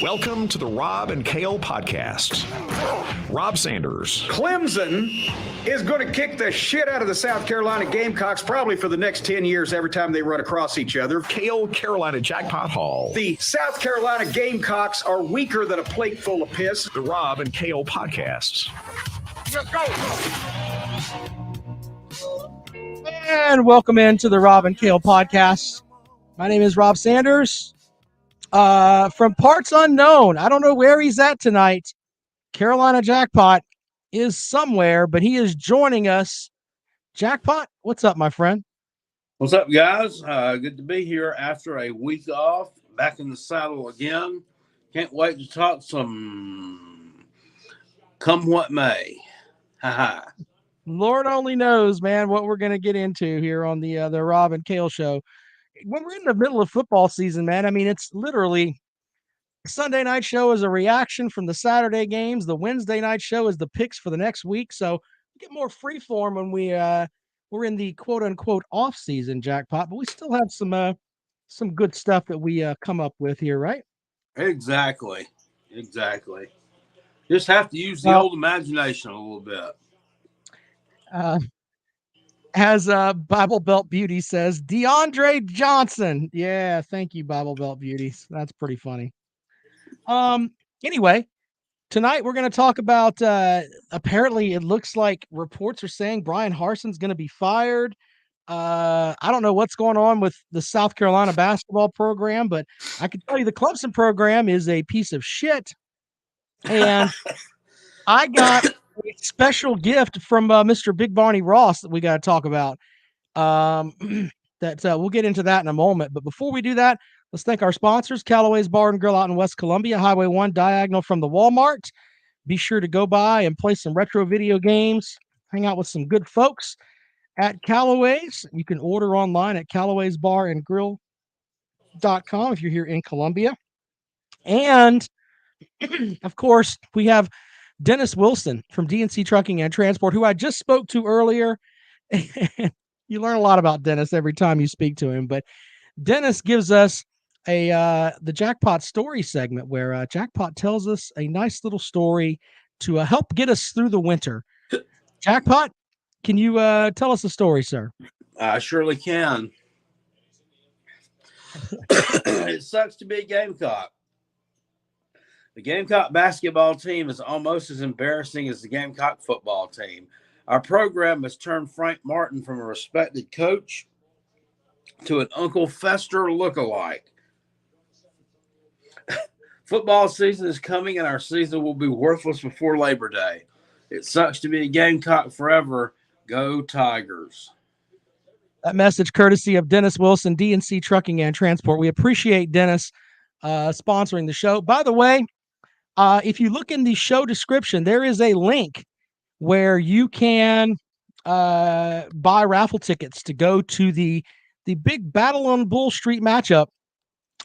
Welcome to the Rob and Kale podcast. Rob Sanders. Clemson is going to kick the shit out of the South Carolina Gamecocks probably for the next 10 years every time they run across each other. Kale Carolina Jackpot Hall. The South Carolina Gamecocks are weaker than a plate full of piss. The Rob and Kale podcasts. Let's go. And welcome into the Rob and Kale podcast. My name is Rob Sanders. From parts unknown, I don't know where he's at tonight. Carolina Jackpot is somewhere, but he is joining us. Jackpot, what's up, my friend? What's up, guys? Good to be here after a week off. Back in the saddle again. Can't wait to talk some come what may. Ha. Lord only knows, man, what we're going to get into here on the Rob and Kale show. When we're in the middle of football season, man, I mean, it's literally Sunday night show is a reaction from the Saturday games. The Wednesday night show is the picks for the next week. So we get more freeform when we're in the quote unquote off season, Jackpot, but we still have some good stuff that we come up with here, right? Exactly. Just have to use the old imagination a little bit. As Bible Belt Beauty says, DeAndre Johnson. Yeah, thank you, Bible Belt Beauties. That's pretty funny. Anyway, tonight we're going to talk about, apparently it looks like reports are saying Brian Harson's going to be fired. I don't know what's going on with the South Carolina basketball program, but I can tell you the Clemson program is a piece of shit. And I got a special gift from Mr. Big Barney Ross that we got to talk about. We'll get into that in a moment. But before we do that, let's thank our sponsors, Callaway's Bar and Grill out in West Columbia, Highway 1 diagonal from the Walmart. Be sure to go by and play some retro video games, hang out with some good folks at Callaway's. You can order online at Callaway'sBarandGrill.com if you're here in Columbia. And, of course, we have Dennis Wilson from DNC Trucking and Transport, who I just spoke to earlier. You learn a lot about Dennis every time you speak to him, but Dennis gives us the Jackpot story segment where Jackpot tells us a nice little story to help get us through the winter. Jackpot, can you tell us a story, sir? I surely can. It sucks to be a Gamecock. The Gamecock basketball team is almost as embarrassing as the Gamecock football team. Our program has turned Frank Martin from a respected coach to an Uncle Fester lookalike. Football season is coming, and our season will be worthless before Labor Day. It sucks to be a Gamecock forever. Go Tigers. That message courtesy of Dennis Wilson, DNC Trucking and Transport. We appreciate Dennis sponsoring the show. By the way, if you look in the show description, there is a link where you can buy raffle tickets to go to the big Battle on Bull Street matchup.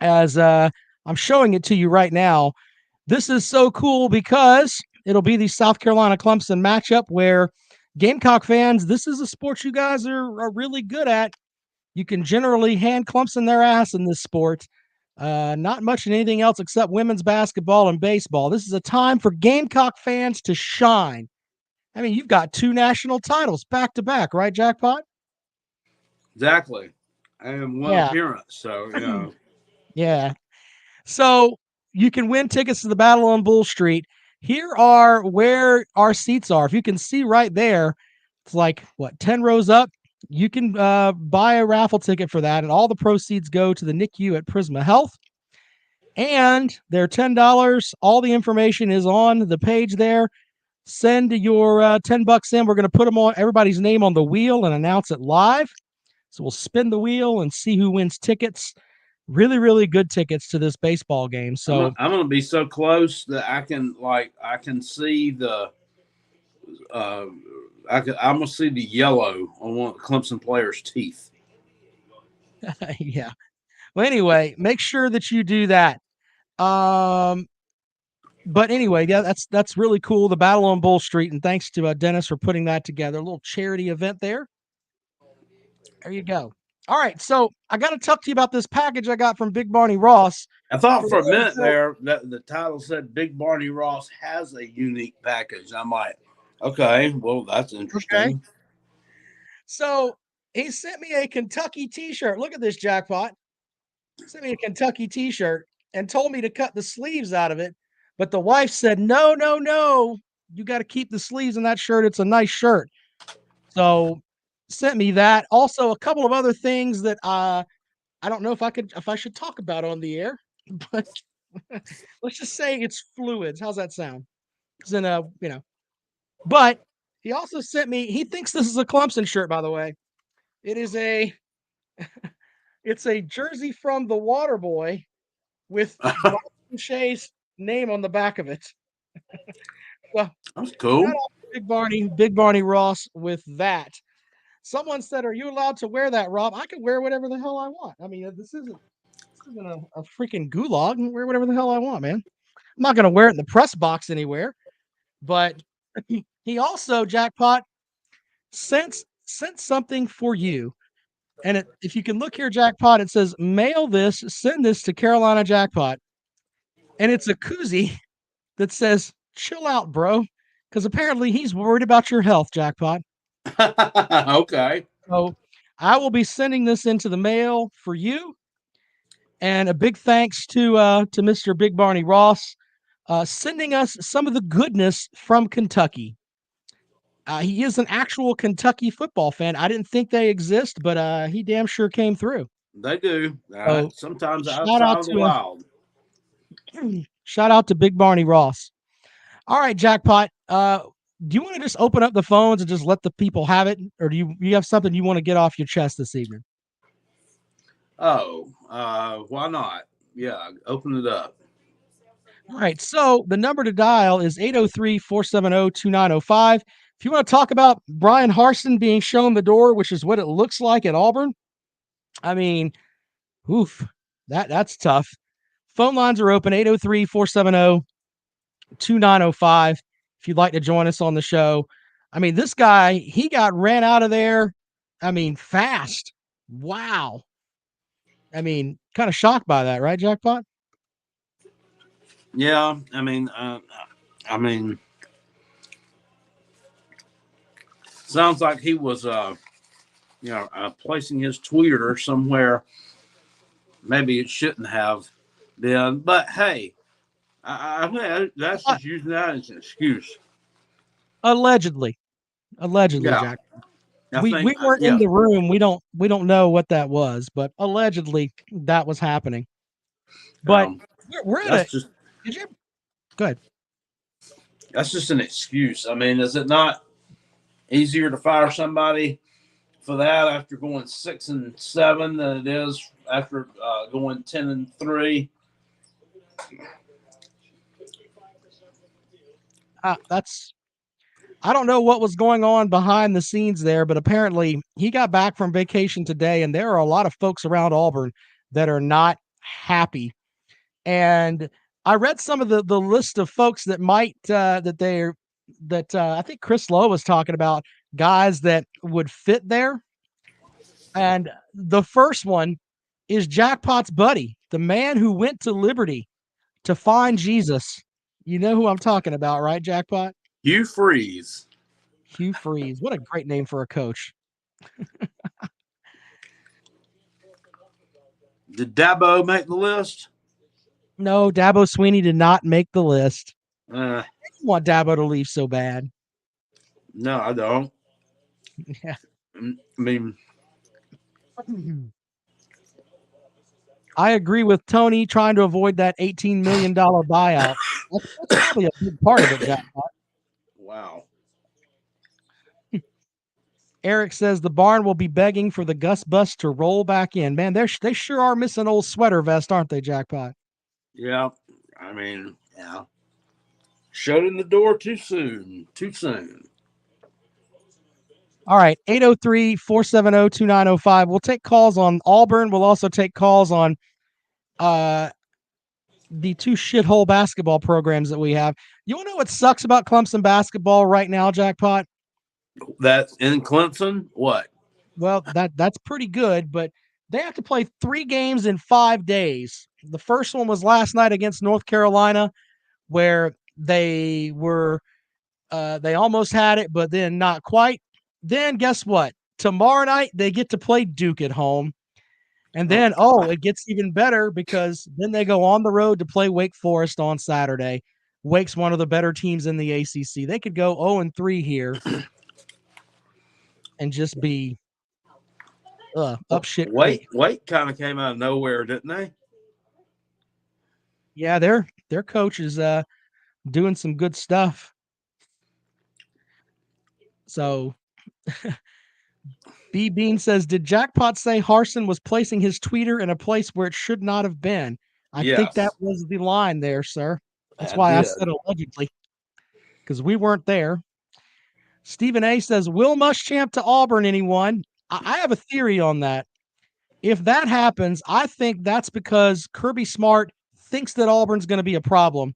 As I'm showing it to you right now, this is so cool because it'll be the South Carolina Clemson matchup where Gamecock fans, this is a sport you guys are really good at. You can generally hand Clemson their ass in this sport. Not much in anything else except women's basketball and baseball. This is a time for Gamecock fans to shine. I mean, you've got 2 national titles back to back, right, Jackpot? Exactly. And one appearance, so, you know. Yeah. So you can win tickets to the Battle on Bull Street. Here are where our seats are. If you can see right there, it's like, 10 rows up? You can buy a raffle ticket for that, and all the proceeds go to the NICU at Prisma Health. And they're $10. All the information is on the page there. Send your $10 in. We're going to put them on everybody's name on the wheel and announce it live. So we'll spin the wheel and see who wins tickets. Really, really good tickets to this baseball game. So I'm going to be so close that I can see the I'm going to see the yellow on one of the Clemson players' teeth. Yeah. Well, anyway, make sure that you do that. But anyway, yeah, that's really cool. The Battle on Bull Street, and thanks to Dennis for putting that together. A little charity event there. There you go. All right, so I got to talk to you about this package I got from Big Barney Ross. I thought for a minute there that the title said Big Barney Ross has a unique package. I'm like, okay, well, that's interesting. Okay. So he sent me a Kentucky t-shirt. Look at this jackpot. Sent me a Kentucky t-shirt and told me to cut the sleeves out of it. But the wife said, no, no, no. You got to keep the sleeves in that shirt. It's a nice shirt. So sent me that. Also, a couple of other things that I don't know if I should talk about on the air, but let's just say it's fluids. How's that sound? It's in a, but he also sent me, he thinks this is a Clemson shirt, by the way. It is it's a jersey from the Water Boy with Shay's name on the back of it. Well, that's cool. Big Barney Ross with that. Someone said, "Are you allowed to wear that, Rob?" I can wear whatever the hell I want. I mean, this isn't a freaking gulag. I can wear whatever the hell I want, man. I'm not gonna wear it in the press box anywhere. But he also, jackpot, sent something for you. And if you can look here, jackpot, it says mail this, send this to Carolina Jackpot. And it's a koozie that says, chill out, bro. Because apparently he's worried about your health, jackpot. Okay. So I will be sending this into the mail for you. And a big thanks to Mr. Big Barney Ross sending us some of the goodness from Kentucky. He is an actual Kentucky football fan. I didn't think they exist, but he damn sure came through. They do. Sometimes shout outside out of the to wild. Shout out to Big Barney Ross. All right, jackpot. Do you want to just open up the phones and just let the people have it, or do you have something you want to get off your chest this evening? Oh, why not? Yeah, open it up. All right, so the number to dial is 803-470-2905. If you want to talk about Brian Harsin being shown the door, which is what it looks like at Auburn, I mean, oof, that's tough. Phone lines are open, 803-470-2905. If you'd like to join us on the show. I mean, this guy, he got ran out of there, I mean, fast. Wow. I mean, kind of shocked by that, right, Jackpot? Yeah, I mean, sounds like he was, placing his tweeter somewhere. Maybe it shouldn't have been, but hey, I that's just using that as an excuse. Allegedly, yeah. Jack. We weren't in the room. We don't know what that was, but allegedly that was happening. But we're at it. Go ahead. That's just an excuse. I mean, is it not easier to fire somebody for that after going 6-7 than it is after going 10-3? I don't know what was going on behind the scenes there, but apparently he got back from vacation today, and there are a lot of folks around Auburn that are not happy. And I read some of the list of folks that might I think Chris Lowe was talking about, guys that would fit there. And the first one is Jackpot's buddy, the man who went to Liberty to find Jesus. You know who I'm talking about, right, Jackpot? Hugh Freeze. Hugh Freeze. What a great name for a coach. Did Dabo make the list? No, Dabo Swinney did not make the list. I want Dabo to leave so bad. No, I don't. Yeah. I mean, I agree with Tony trying to avoid that $18 million buyout. That's probably a big part of it, Jackpot. Wow. Eric says the barn will be begging for the Gus Bus to roll back in. Man, they sure are missing old sweater vest, aren't they, Jackpot? Yeah. I mean, yeah. Shut in the door too soon. All right, 803-470-2905. We'll take calls on Auburn. We'll also take calls on the two shithole basketball programs that we have. You want to know what sucks about Clemson basketball right now, Jackpot? That's in Clemson? What? Well, that's pretty good, but they have to play 3 games in 5 days. The first one was last night against North Carolina, where they almost had it, but then not quite. Then guess what? Tomorrow night they get to play Duke at home. And then it gets even better because then they go on the road to play Wake Forest on Saturday. Wake's one of the better teams in the ACC. They could go 0-3 here and just be up shit creek. Wake kind of came out of nowhere, didn't they? Yeah, their coach is doing some good stuff. So B Bean says, did Jackpot say Harsin was placing his tweeter in a place where it should not have been? I think that was the line there, sir. That's why I said allegedly, because we weren't there. Stephen A says, Will Muschamp to Auburn, anyone? I have a theory on that. If that happens, I think that's because Kirby Smart thinks that Auburn's going to be a problem,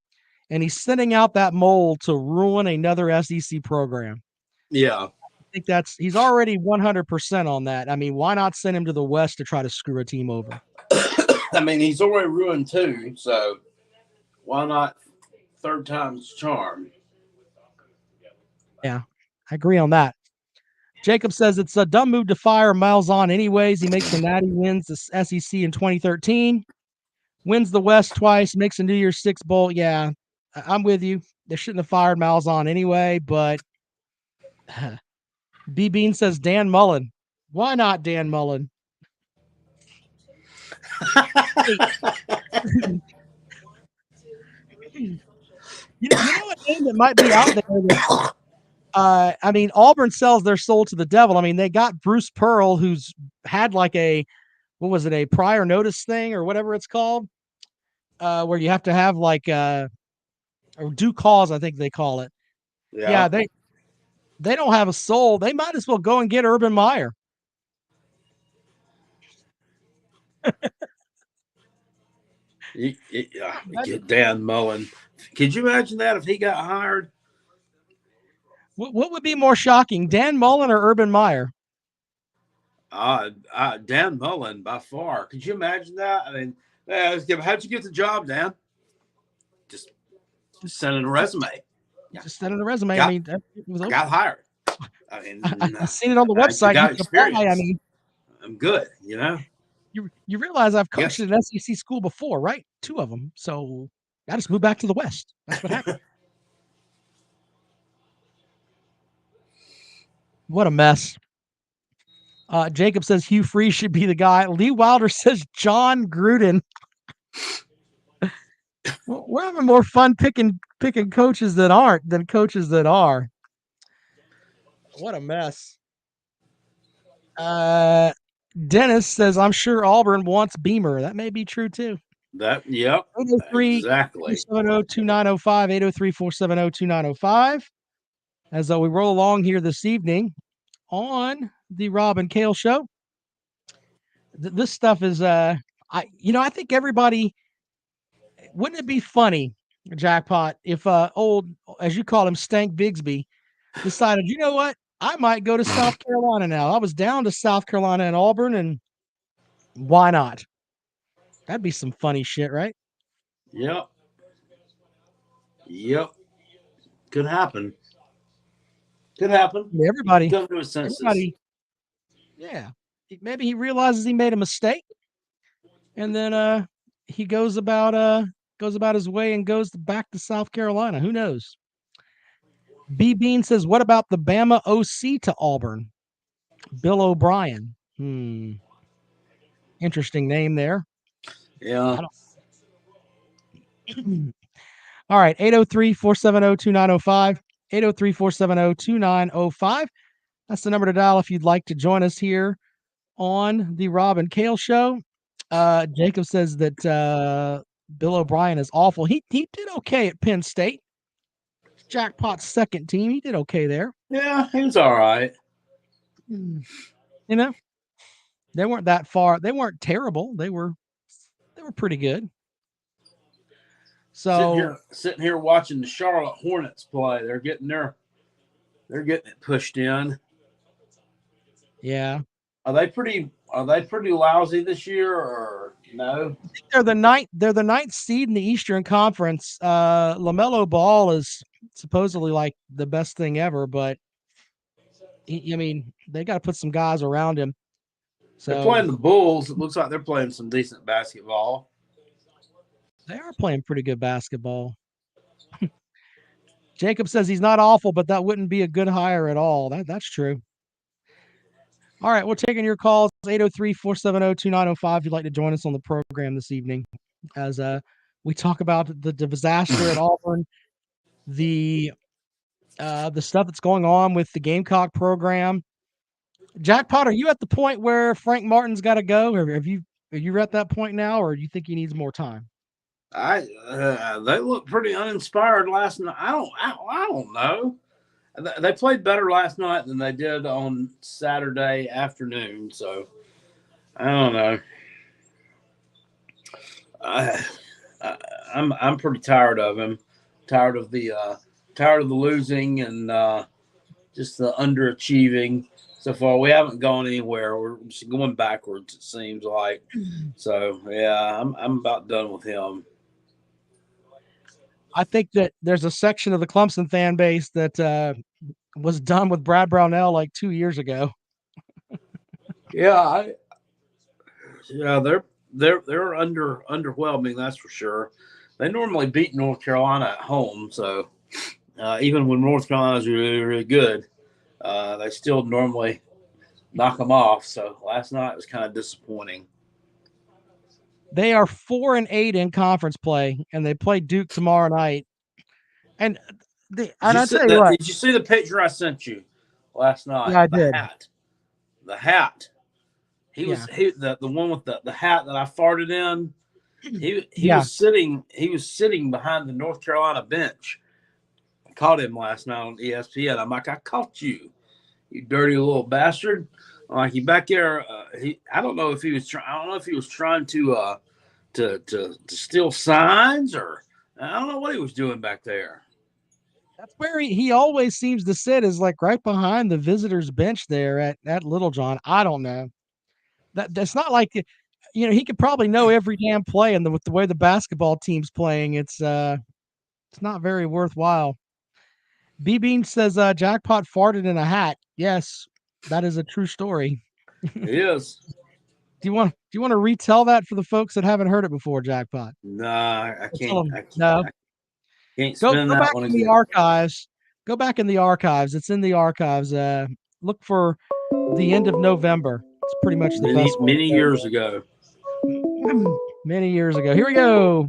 and he's sending out that mold to ruin another SEC program. Yeah. I think he's already 100% on that. I mean, why not send him to the West to try to screw a team over? I mean, he's already ruined 2, so why not 3rd time's charm? Yeah, I agree on that. Jacob says it's a dumb move to fire Malzahn anyways. He makes a natty, wins the SEC in 2013, wins the West twice, makes a New Year's Six bowl. Yeah, I'm with you. They shouldn't have fired Malzahn anyway, but B Bean says Dan Mullen. Why not Dan Mullen? You know what name that might be out there? I mean, Auburn sells their soul to the devil. I mean, they got Bruce Pearl, who's had like a prior notice thing or whatever it's called, where you have to have like or due cause, I think they call it. Yeah, they don't have a soul. They might as well go and get Urban Meyer. You get Dan Mullen. Could you imagine that if he got hired? What would be more shocking, Dan Mullen or Urban Meyer? Dan Mullen by far. Could you imagine that? I mean, how'd you get the job, Dan? Just send in a resume. Just send in a resume. I got hired. I mean, I've seen it on the website. I mean, I'm good. You know. You realize I've coached at an SEC school before, right? 2 of them. So I just moved back to the West. That's what happened. What a mess. Jacob says Hugh Freeze should be the guy. Lee Wilder says John Gruden. We're having more fun picking coaches that aren't than coaches that are. What a mess. Dennis says, I'm sure Auburn wants Beamer. That may be true too. Yep. 803 exactly. 470-2905, 803-470-2905. As we roll along here this evening on the Rob and Kale Show. This stuff is, I think everybody, wouldn't it be funny, Jackpot, if old, as you call him, Stank Bigsby, decided, you know what? I might go to South Carolina now. I was down to South Carolina and Auburn, and why not? That'd be some funny shit, right? Yep. Could happen. Everybody. Come to a senses. Yeah. Maybe he realizes he made a mistake, and then he goes about his way and goes back to South Carolina. Who knows? B Bean says, what about the Bama OC to Auburn? Bill O'Brien. Interesting name there. Yeah. All right. 803-470-2905. 803-470-2905. That's the number to dial if you'd like to join us here on the Rob and Kale Show. Jacob says that Bill O'Brien is awful. He did okay at Penn State. Jackpot's second team. He did okay there. Yeah, he was all right. You know, they weren't that far. They weren't terrible. They were pretty good. So sitting here watching the Charlotte Hornets play. They're getting it pushed in. Yeah. Are they pretty lousy this year or no? They're the ninth seed in the Eastern Conference. LaMelo Ball is supposedly like the best thing ever, but I mean, they got to put some guys around him. They're So playing the Bulls. It looks like they're playing some decent basketball. they are playing pretty good basketball. Jacob says he's not awful, but that wouldn't be a good hire at all. That's true. All right, we're taking your calls, 803-470-2905. If you'd like to join us on the program this evening as we talk about the disaster at Auburn, the stuff that's going on with the Gamecock program. Jackpot, are you at the point where Frank Martin's got to go? Or are you at that point now, or do you think he needs more time? They look pretty uninspired last night. I don't know. They played better last night than they did on Saturday afternoon. So I don't know. I'm pretty tired of him. Tired of the losing and just the underachieving so far. We haven't gone anywhere. We're just going backwards, it seems like. So yeah, I'm about done with him. I think that there's a section of the Clemson fan base that was done with Brad Brownell like 2 years ago. Yeah, they're underwhelming, that's for sure. They normally beat North Carolina at home, so even when North Carolina's really, really good, they still normally knock them off. So last night was kind of disappointing. They are 4-8 in conference play, and they play Duke tomorrow night. And I tell you what, did you see the picture I sent you last night? Yeah, I did. The hat. The one with the hat that I farted in. He was sitting behind the North Carolina bench. I caught him last night on ESPN. I'm like, I caught you, you dirty little bastard. I'm like, you back there. I don't know if he was trying to steal signs, or I don't know what he was doing back there. That's where he always seems to sit, is like right behind the visitors bench there at Littlejohn. I don't know. That's not like, he could probably know every damn play, and with the way the basketball team's playing, it's not very worthwhile. B Bean says Jackpot farted in a hat. Yes, that is a true story. It is. Do you want to retell that for the folks that haven't heard it before, Jackpot? Nah, I can't. No. Can't Go spin that back one in again. the archives. Go back in the archives. It's in the archives. Look for the end of November. It's pretty much the best. Many years ago. Many years ago. Here we go.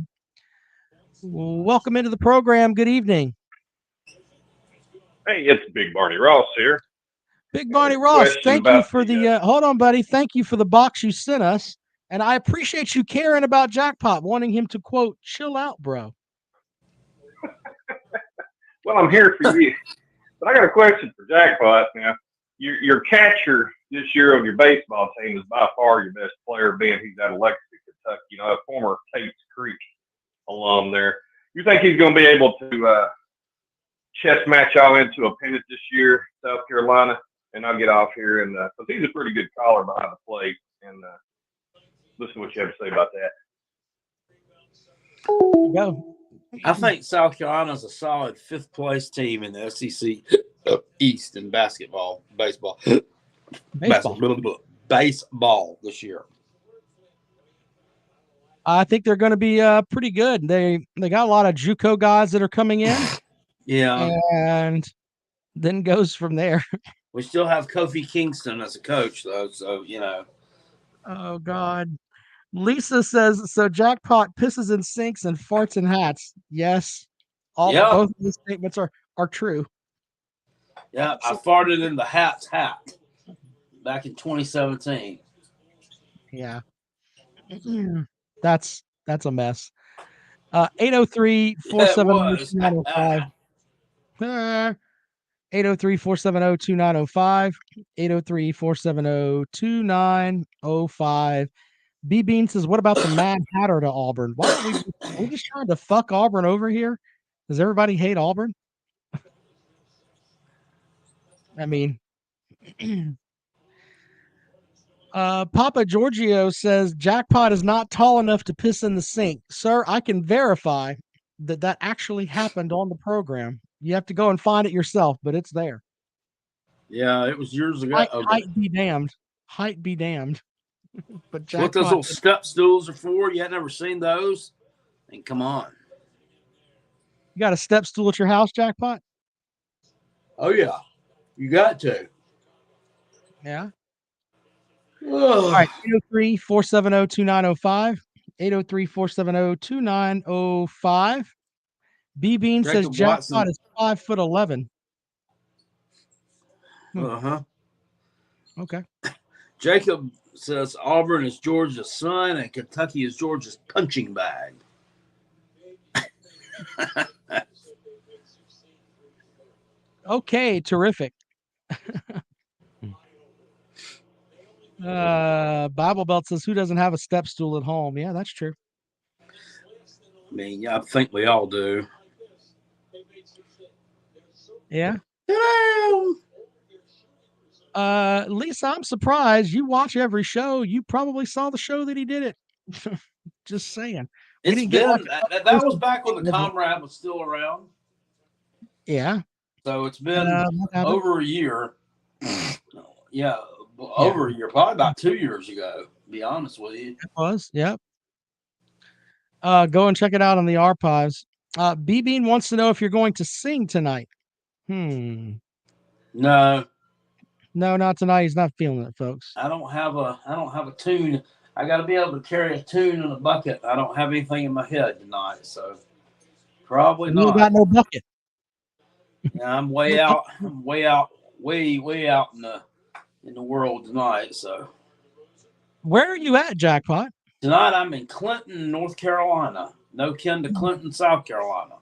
Welcome into the program. Good evening. Hey, it's Big Barney Ross here. Big Barney Ross, thank you for the hold on, buddy. Thank you for the box you sent us. And I appreciate you caring about Jackpot, wanting him to, quote, chill out, bro. Well, I'm here for you. But I got a question for Jackpot. Now, your catcher this year of your baseball team is by far your best player, being he's out of Lexington, Kentucky, a former Tate's Creek alum there. You think he's going to be able to chess match y'all into a pennant this year, South Carolina? And I'll get off here, and because he's a pretty good caller behind the plate, and listen to what you have to say about that. Go. I think South Carolina's a solid fifth place team in the SEC East in baseball this year. I think they're going to be pretty good. They got a lot of JUCO guys that are coming in. Yeah. And then goes from there. We still have Kofi Kingston as a coach, though, so, Oh, God. Lisa says, so Jackpot pisses in sinks and farts in hats. Yes. Both of these statements are true. Yeah, I farted in the hat back in 2017. Yeah. That's a mess. 803-470-2905. 803-470-2905. 803-470-2905. B Bean says, what about the Mad Hatter to Auburn? Why are we just trying to fuck Auburn over here? Does everybody hate Auburn? I mean, Papa Giorgio says Jackpot is not tall enough to piss in the sink. Sir, I can verify that actually happened on the program. You have to go and find it yourself, but it's there. Yeah, it was years ago. Height be damned. Height be damned. But What those little step stools are for? You had never seen those? And come on. You got a step stool at your house, Jackpot? Oh, yeah. You got to. Yeah. All right, 803-470-2905. 803-470-2905. B Bean says Jackpot is 5'11". Uh-huh. Okay. Jacob says Auburn is Georgia's son and Kentucky is Georgia's punching bag. Okay, terrific. Bible Belt says, who doesn't have a step stool at home? Yeah, that's true. I mean, yeah, I think we all do. Yeah. Lisa, I'm surprised. You watch every show. You probably saw the show that he did it. Just saying. That was back when the Comrade was still around. Yeah. So it's been over a year. Yeah, over a year, probably about 2 years ago, to be honest with you. It was, yep. Go and check it out on the archives. B Bean wants to know if you're going to sing tonight. No, not tonight. He's not feeling it, folks. I don't have a tune. I got to be able to carry a tune in a bucket. I don't have anything in my head tonight, so probably not. You got no bucket. Yeah, I'm way out. I'm way out in the world tonight. So, where are you at, Jackpot? Tonight I'm in Clinton, North Carolina. No kin to Clinton, South Carolina.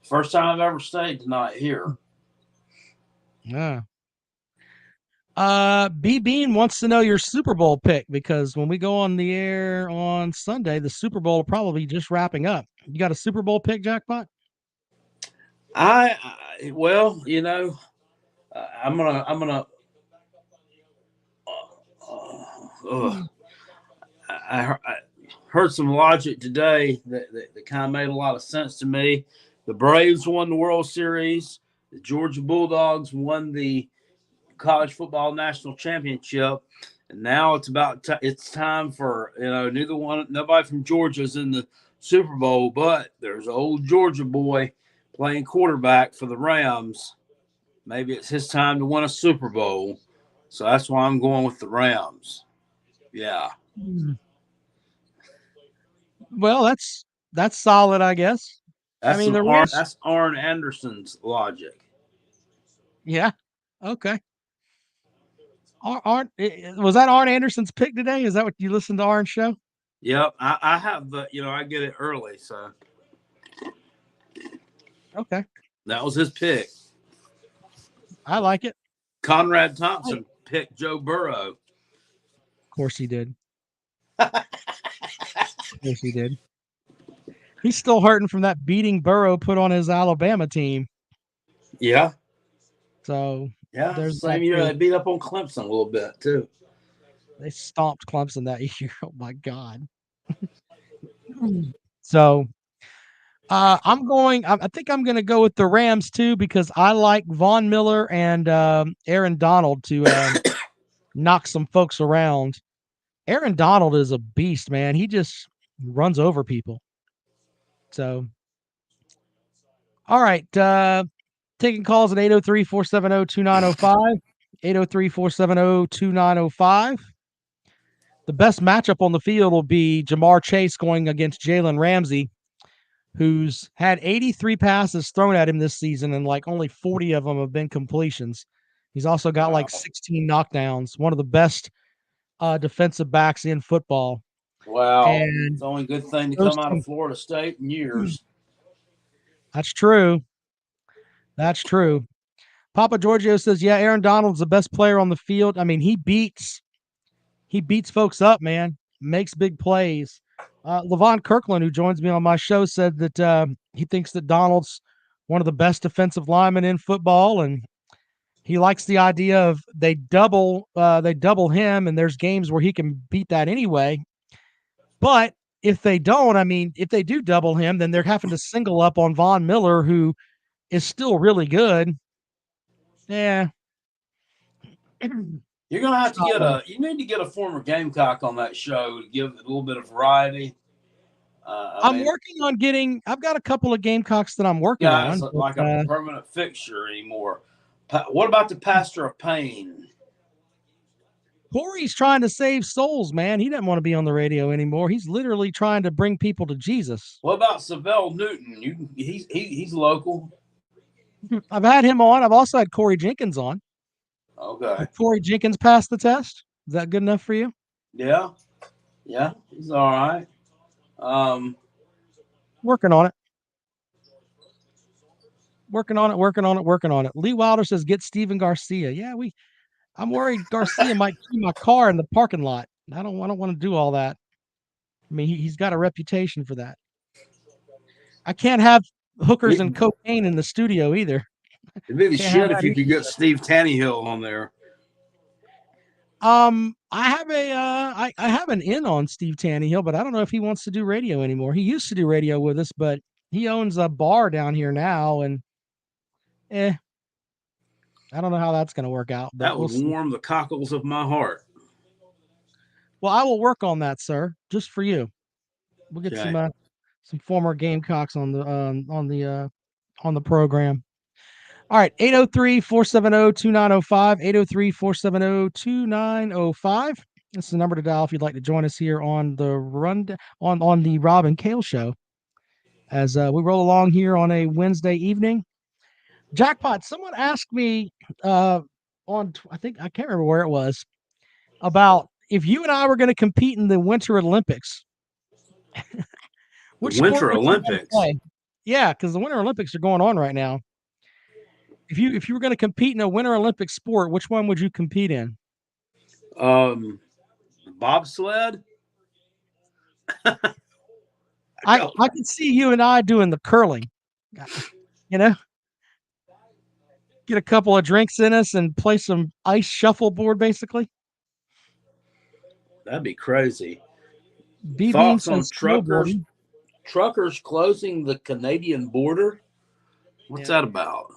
First time I've ever stayed tonight here. Yeah. B Bean wants to know your Super Bowl pick because when we go on the air on Sunday, the Super Bowl will probably be just wrapping up. You got a Super Bowl pick, Jackpot? Well, you know, I'm gonna. I heard some logic today that kind of made a lot of sense to me. The Braves won the World Series. The Georgia Bulldogs won the College Football National Championship, and now it's time for nobody from Georgia's in the Super Bowl, but there's an old Georgia boy playing quarterback for the Rams. Maybe it's his time to win a Super Bowl, so that's why I'm going with the Rams. Yeah. Well, that's solid, I guess. That's Arn Anderson's logic. Yeah. Okay. Was that Arn Anderson's pick today? Is that what you listened to Arn's show? Yep. I have I get it early, so. Okay. That was his pick. I like it. Conrad Thompson picked Joe Burrow. Of course he did. Of course he did. He's still hurting from that beating Burrow put on his Alabama team. Yeah. So there's same year they beat up on Clemson a little bit too. They stomped Clemson that year. Oh my God. So I think I'm going to go with the Rams too, because I like Von Miller and Aaron Donald to knock some folks around. Aaron Donald is a beast, man. He just runs over people. So, all right. Taking calls at 803-470-2905. 803-470-2905. The best matchup on the field will be Jamar Chase going against Jalen Ramsey, who's had 83 passes thrown at him this season, and like only 40 of them have been completions. He's also got like 16 knockdowns, one of the best defensive backs in football. Wow. And it's the only good thing to come out of Florida State in years. That's true. That's true. Papa Giorgio says, yeah, Aaron Donald's the best player on the field. I mean, he beats folks up, man. Makes big plays. Levon Kirkland, who joins me on my show, said that he thinks that Donald's one of the best defensive linemen in football, and He likes the idea of they double him, and there's games where he can beat that anyway. But if they don't, I mean, if they do double him, then they're having to single up on Von Miller, who is still really good. Yeah. You're gonna have to you need to get a former Gamecock on that show to give it a little bit of variety. I'm working on I've got a couple of Gamecocks that I'm working on. Like a permanent fixture anymore. What about the Pastor of Pain? Corey's trying to save souls, man. He doesn't want to be on the radio anymore. He's literally trying to bring people to Jesus. What about Savell Newton? He's local. I've had him on. I've also had Corey Jenkins on. Okay. Did Corey Jenkins passed the test? Is that good enough for you? Yeah, he's all right. Working on it. Working on it. Lee Wilder says, get Steven Garcia. Yeah, I'm worried Garcia might key my car in the parking lot. I don't want to do all that. I mean, he's got a reputation for that. I can't have hookers and cocaine in the studio either. It'd be the shit if you could get Steve Tannehill on there. I have an in on Steve Tannehill, but I don't know if he wants to do radio anymore. He used to do radio with us, but he owns a bar down here now, and I don't know how that's going to work out. But that would warm the cockles of my heart. Well, I will work on that, sir, just for you. We'll get some former Gamecocks on the program. All right, 803-470-2905, 803-470-2905. That's the number to dial if you'd like to join us here on the on the Rob and Cale show as we roll along here on a Wednesday evening. Jackpot, someone asked me I can't remember where it was, about if you and I were going to compete in the Winter Olympics. Which Winter Olympics? Yeah, because the Winter Olympics are going on right now. If you were going to compete in a Winter Olympic sport, which one would you compete in? Bobsled. I can see you and I doing the curling. You know, get a couple of drinks in us and play some ice shuffleboard, basically. That'd be crazy. Thoughts on truckers closing the Canadian border? What's that about?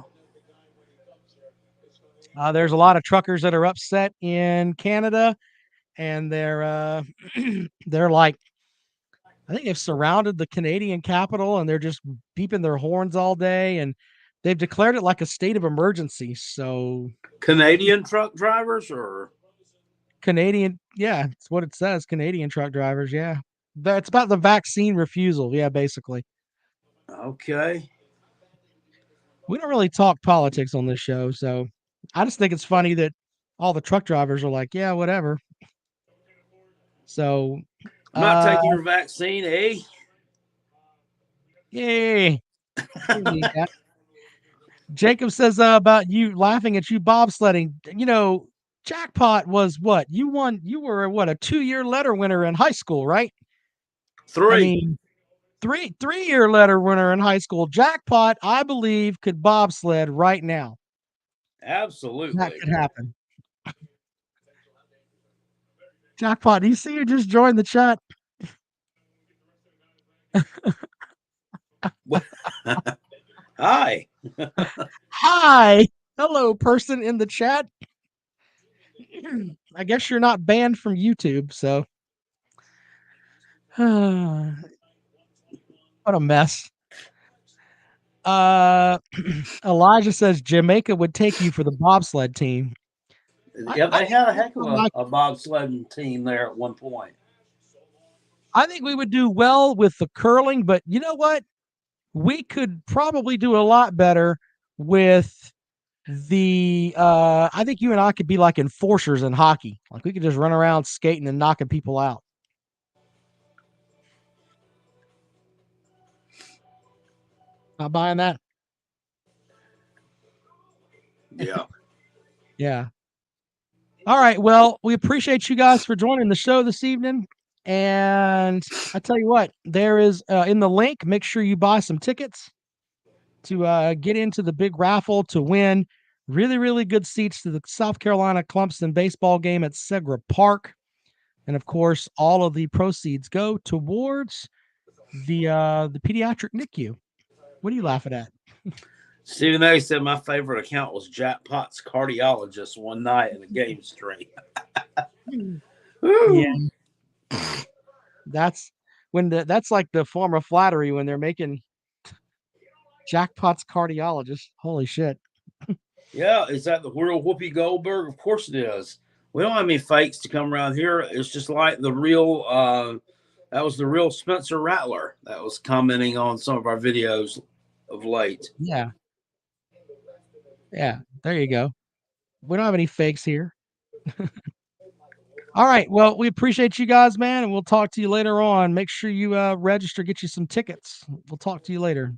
There's a lot of truckers that are upset in Canada, and they're like, I think they've surrounded the Canadian capital, and they're just beeping their horns all day, and they've declared it like a state of emergency. So Canadian truck drivers or Canadian, yeah, it's what it says. Canadian truck drivers, yeah. That's about the vaccine refusal, yeah, basically. Okay. We don't really talk politics on this show, so I just think it's funny that all the truck drivers are like, yeah, whatever. So I'm not taking your vaccine, eh? Yay. Jacob says about you laughing at you bobsledding. You know, Jackpot was what? You were a 2-year letter winner in high school, right? 3. I mean, 3-year letter winner in high school. Jackpot, I believe, could bobsled right now. Absolutely. That could happen. Jackpot, do you see you just joined the chat? Hi. Hi. Hello, person in the chat. I guess you're not banned from YouTube, so. What a mess. Elijah says Jamaica would take you for the bobsled team. Yeah, they had a heck of a bobsledding team there at one point. I think we would do well with the curling, but you know what? We could probably do a lot better with the I think you and I could be like enforcers in hockey. Like we could just run around skating and knocking people out. Not buying that. Yeah. Yeah. All right. Well, we appreciate you guys for joining the show this evening. And I tell you what, there is in the link, make sure you buy some tickets to get into the big raffle to win Really, really good seats to the South Carolina Clemson baseball game at Segra Park. And of course, all of the proceeds go towards the pediatric NICU. What are you laughing at? Stephen A said my favorite account was Jackpot's cardiologist one night in a game stream. Yeah. That's that's like the form of flattery when they're making Jackpot's cardiologist. Holy shit. Yeah, is that the real Whoopi Goldberg? Of course it is. We don't have any fakes to come around here. It's just like the real that was the real Spencer Rattler that was commenting on some of our videos of late. Yeah. Yeah, there you go. We don't have any fakes here. All right. Well, we appreciate you guys, man, and we'll talk to you later on. Make sure you register, get you some tickets. We'll talk to you later.